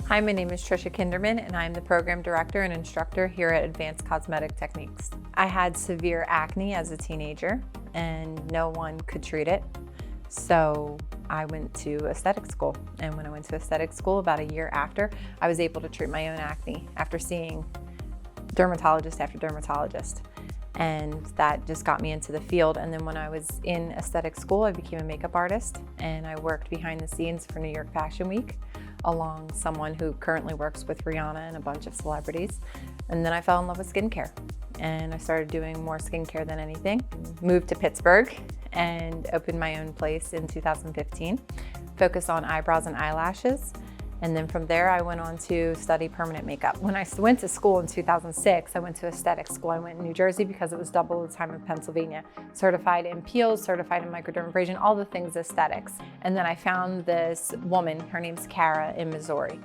Hi, my name is Trisha Kinderman, and I'm the Program Director and Instructor here at Advanced Cosmetic Techniques. I had severe acne as a teenager, and no one could treat it. So I went to aesthetic school. And when I went to aesthetic school, about a year after, I was able to treat my own acne after seeing dermatologist after dermatologist. And that just got me into the field. And then when I was in aesthetic school, I became a makeup artist, and I worked behind the scenes for New York Fashion Week along someone who currently works with Rihanna and a bunch of celebrities. And then I fell in love with skincare, and I started doing more skincare than anything. Moved to Pittsburgh and opened my own place in 2015, focused on eyebrows and eyelashes. And then from there, I went on to study permanent makeup. When I went to school in 2006, I went to aesthetic school. I went in New Jersey because it was double the time in Pennsylvania. Certified in peels, certified in microdermabrasion, all the things aesthetics. And then I found this woman, her name's Kara, in Missouri.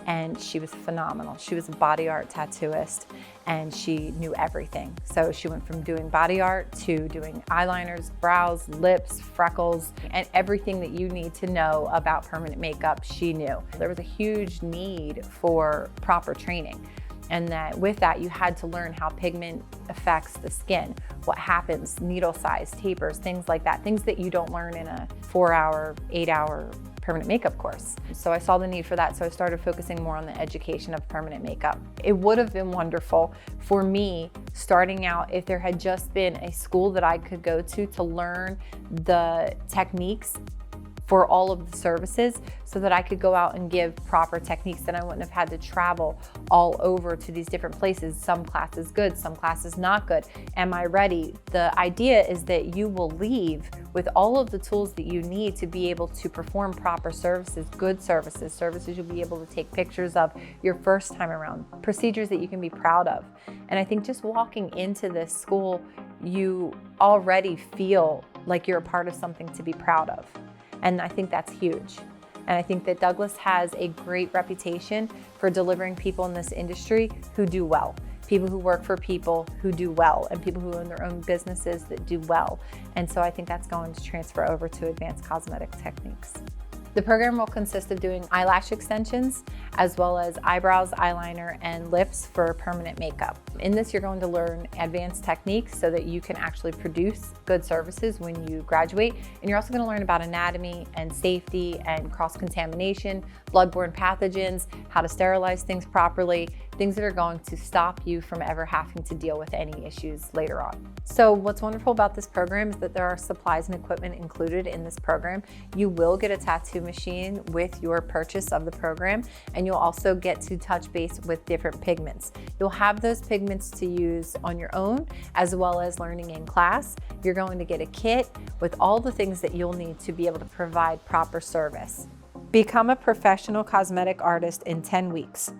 And she was phenomenal. She was a body art tattooist, and she knew everything. So she went from doing body art to doing eyeliners, brows, lips, freckles, and everything that you need to know about permanent makeup, she knew. There was a huge need for proper training. And that with that, you had to learn how pigment affects the skin, what happens, needle size, tapers, things like that, things that you don't learn in a 4-hour, 8-hour permanent makeup course. So I saw the need for that, so I started focusing more on the education of permanent makeup. It would have been wonderful for me starting out if there had just been a school that I could go to learn the techniques for all of the services, so that I could go out and give proper techniques. Then I wouldn't have had to travel all over to these different places. Some classes good, some classes not good. Am I ready? The idea is that you will leave with all of the tools that you need to be able to perform proper services, good services, services you'll be able to take pictures of your first time around, procedures that you can be proud of. And I think just walking into this school, you already feel like you're a part of something to be proud of. And I think that's huge. And I think that Douglas has a great reputation for delivering people in this industry who do well. People who work for people who do well, and people who own their own businesses that do well. And so I think that's going to transfer over to Advanced Cosmetic Techniques. The program will consist of doing eyelash extensions, as well as eyebrows, eyeliner, and lips for permanent makeup. In this, you're going to learn advanced techniques so that you can actually produce good services when you graduate. And you're also going to learn about anatomy and safety and cross-contamination, bloodborne pathogens, how to sterilize things properly, things that are going to stop you from ever having to deal with any issues later on. So what's wonderful about this program is that there are supplies and equipment included in this program. You will get a tattoo machine with your purchase of the program, and you'll also get to touch base with different pigments. You'll have those pigments to use on your own, as well as learning in class. You're going to get a kit with all the things that you'll need to be able to provide proper service. Become a professional cosmetic artist in 10 weeks.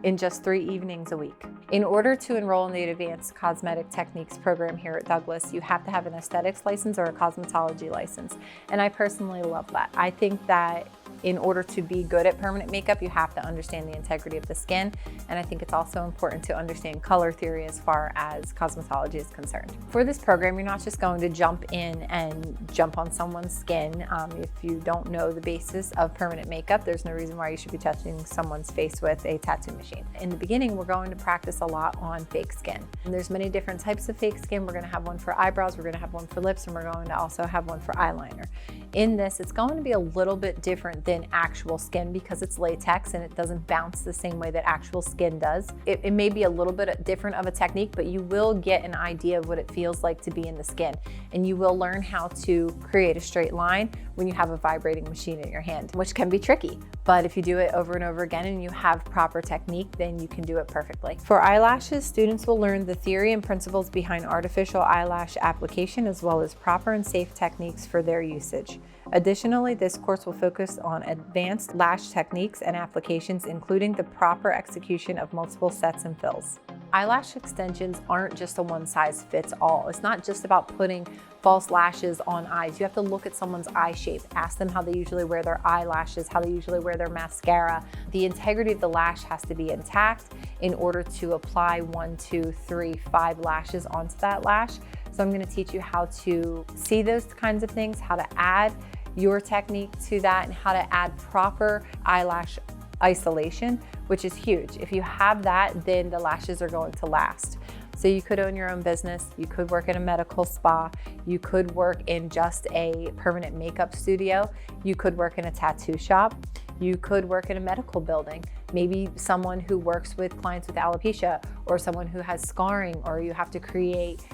In just 3 evenings a week. In order to enroll in the Advanced Cosmetic Techniques program here at Douglas, you have to have an aesthetics license or a cosmetology license. And I personally love that. I think that in order to be good at permanent makeup, you have to understand the integrity of the skin. And I think it's also important to understand color theory as far as cosmetology is concerned. For this program, you're not just going to jump in and jump on someone's skin. If you don't know the basis of permanent makeup, there's no reason why you should be touching someone's face with a tattoo machine. In the beginning, we're going to practice a lot on fake skin. And there's many different types of fake skin. We're going to have one for eyebrows, we're going to have one for lips, and we're going to also have one for eyeliner. In this, it's going to be a little bit different than actual skin because it's latex and it doesn't bounce the same way that actual skin does. It may be a little bit different of a technique, but you will get an idea of what it feels like to be in the skin. And you will learn how to create a straight line when you have a vibrating machine in your hand, which can be tricky. But if you do it over and over again and you have proper technique, then you can do it perfectly. For eyelashes, students will learn the theory and principles behind artificial eyelash application, as well as proper and safe techniques for their usage. Additionally, this course will focus on advanced lash techniques and applications, including the proper execution of multiple sets and fills. Eyelash extensions aren't just a one-size-fits-all. It's not just about putting false lashes on eyes. You have to look at someone's eye shape, ask them how they usually wear their eyelashes, how they usually wear their mascara. The integrity of the lash has to be intact in order to apply 1, 2, 3, 5 lashes onto that lash. So I'm going to teach you how to see those kinds of things, how to add your technique to that, and how to add proper eyelash isolation, which is huge. If you have that, then the lashes are going to last. So you could own your own business, you could work in a medical spa, you could work in just a permanent makeup studio, you could work in a tattoo shop, you could work in a medical building, maybe someone who works with clients with alopecia, or someone who has scarring, or you have to create,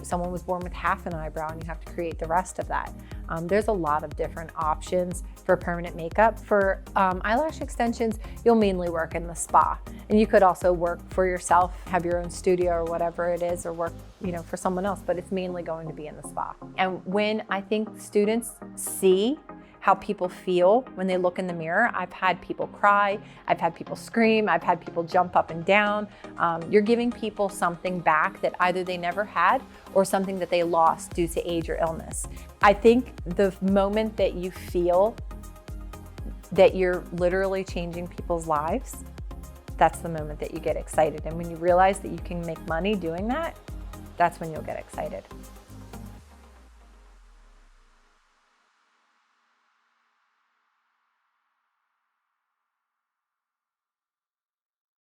someone was born with half an eyebrow and you have to create the rest of that. There's a lot of different options for permanent makeup. For eyelash extensions, you'll mainly work in the spa. And you could also work for yourself, have your own studio or whatever it is, or work for someone else, but it's mainly going to be in the spa. And when I think students see how people feel when they look in the mirror, I've had people cry, I've had people scream, I've had people jump up and down. You're giving people something back that either they never had or something that they lost due to age or illness. I think the moment that you feel that you're literally changing people's lives, that's the moment that you get excited. And when you realize that you can make money doing that, that's when you'll get excited.